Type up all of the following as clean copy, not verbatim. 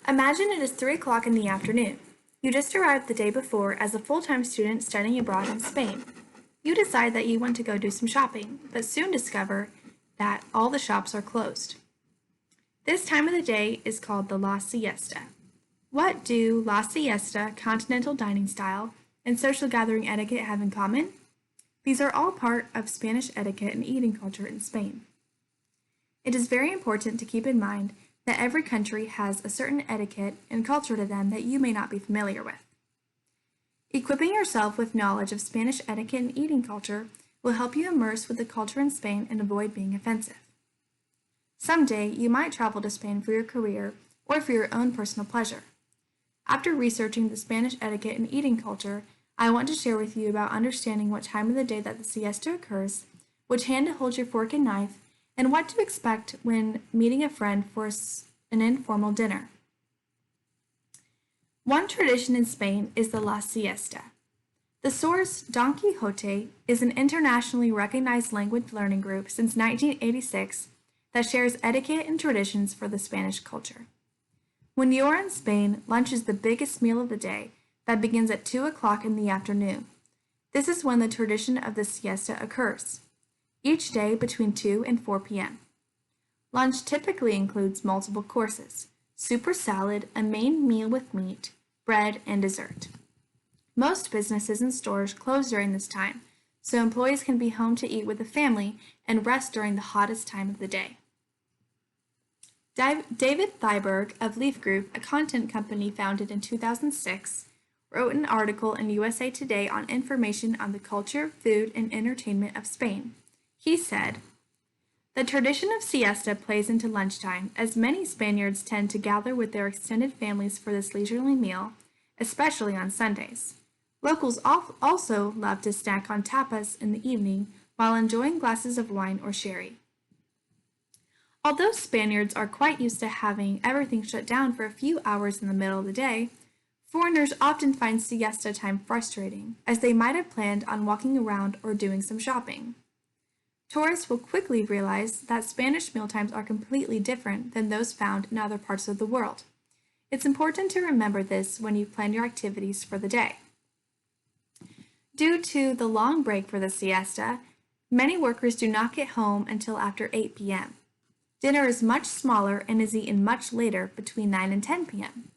Imagine it is 3 o'clock in the afternoon. You just arrived the day before as a full-time student studying abroad in Spain. You decide that you want to go do some shopping, but soon discover that all the shops are closed. This time of the day is called the La Siesta. What do La Siesta, continental dining style, and social gathering etiquette have in common? These are all part of Spanish etiquette and eating culture in Spain. It is very important to keep in mind that every country has a certain etiquette and culture to them that you may not be familiar with. Equipping yourself with knowledge of Spanish etiquette and eating culture will help you immerse with the culture in Spain and avoid being offensive. Someday, you might travel to Spain for your career or for your own personal pleasure. After researching the Spanish etiquette and eating culture, I want to share with you about understanding what time of the day that the siesta occurs, which hand to hold your fork and knife, and what to expect when meeting a friend for an informal dinner. One tradition in Spain is the La Siesta. The source Don Quixote is an internationally recognized language learning group since 1986 that shares etiquette and traditions for the Spanish culture. When you are in Spain, lunch is the biggest meal of the day that begins at 2 o'clock in the afternoon. This is when the tradition of the siesta occurs, each day between 2 and 4 p.m. Lunch typically includes multiple courses, soup or salad, a main meal with meat, bread, and dessert. Most businesses and stores close during this time, so employees can be home to eat with the family and rest during the hottest time of the day. David Thyberg of Leaf Group, a content company founded in 2006, wrote an article in USA Today on information on the culture, food, and entertainment of Spain. He said, "The tradition of siesta plays into lunchtime, as many Spaniards tend to gather with their extended families for this leisurely meal, especially on Sundays. Locals also love to snack on tapas in the evening while enjoying glasses of wine or sherry." Although Spaniards are quite used to having everything shut down for a few hours in the middle of the day, foreigners often find siesta time frustrating, as they might have planned on walking around or doing some shopping. Tourists will quickly realize that Spanish mealtimes are completely different than those found in other parts of the world. It's important to remember this when you plan your activities for the day. Due to the long break for the siesta, many workers do not get home until after 8 p.m. Dinner is much smaller and is eaten much later, between 9 and 10 p.m.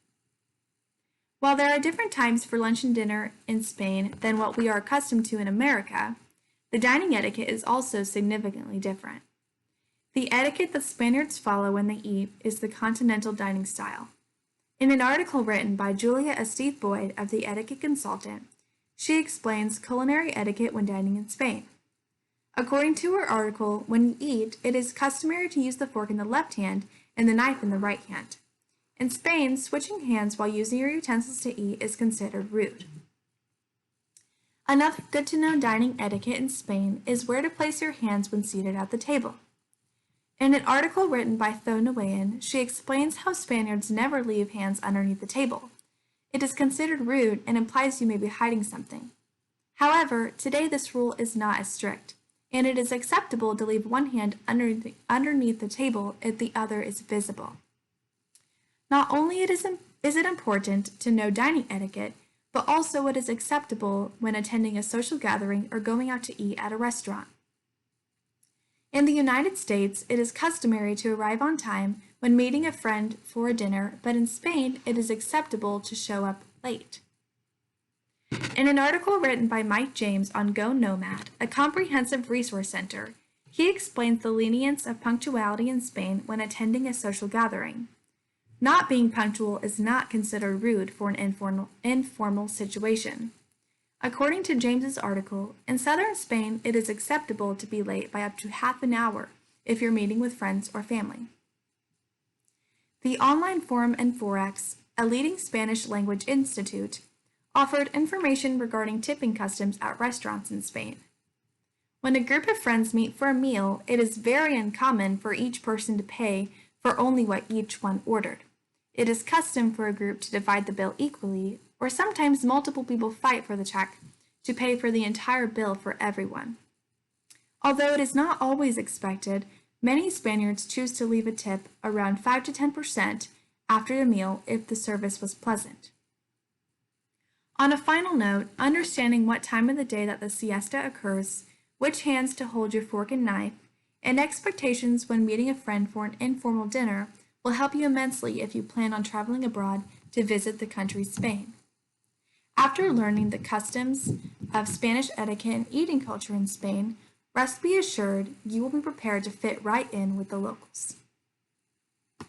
While there are different times for lunch and dinner in Spain than what we are accustomed to in America, the dining etiquette is also significantly different. The etiquette that Spaniards follow when they eat is the continental dining style. In an article written by Julia Esteve Boyd of The Etiquette Consultant, she explains culinary etiquette when dining in Spain. According to her article, when you eat, it is customary to use the fork in the left hand and the knife in the right hand. In Spain, switching hands while using your utensils to eat is considered rude. Another good-to-know dining etiquette in Spain is where to place your hands when seated at the table. In an article written by Tho Nguyen, she explains how Spaniards never leave hands underneath the table. It is considered rude and implies you may be hiding something. However, today this rule is not as strict, and it is acceptable to leave one hand underneath the table if the other is visible. Not only is it important to know dining etiquette, but also what is acceptable when attending a social gathering or going out to eat at a restaurant. In the United States, it is customary to arrive on time when meeting a friend for a dinner, but in Spain, it is acceptable to show up late. In an article written by Mike James on Go Nomad, a comprehensive resource center, he explains the lenience of punctuality in Spain when attending a social gathering. Not being punctual is not considered rude for an informal situation. According to James's article, in southern Spain, it is acceptable to be late by up to half an hour if you're meeting with friends or family. The online forum Forex, a leading Spanish language institute, offered information regarding tipping customs at restaurants in Spain. When a group of friends meet for a meal, it is very uncommon for each person to pay for only what each one ordered. It is custom for a group to divide the bill equally, or sometimes multiple people fight for the check to pay for the entire bill for everyone. Although it is not always expected, many Spaniards choose to leave a tip around 5 to 10% after the meal if the service was pleasant. On a final note, understanding what time of the day that the siesta occurs, which hands to hold your fork and knife, and expectations when meeting a friend for an informal dinner will help you immensely if you plan on traveling abroad to visit the country Spain. After learning the customs of Spanish etiquette and eating culture in Spain, rest be assured you will be prepared to fit right in with the locals.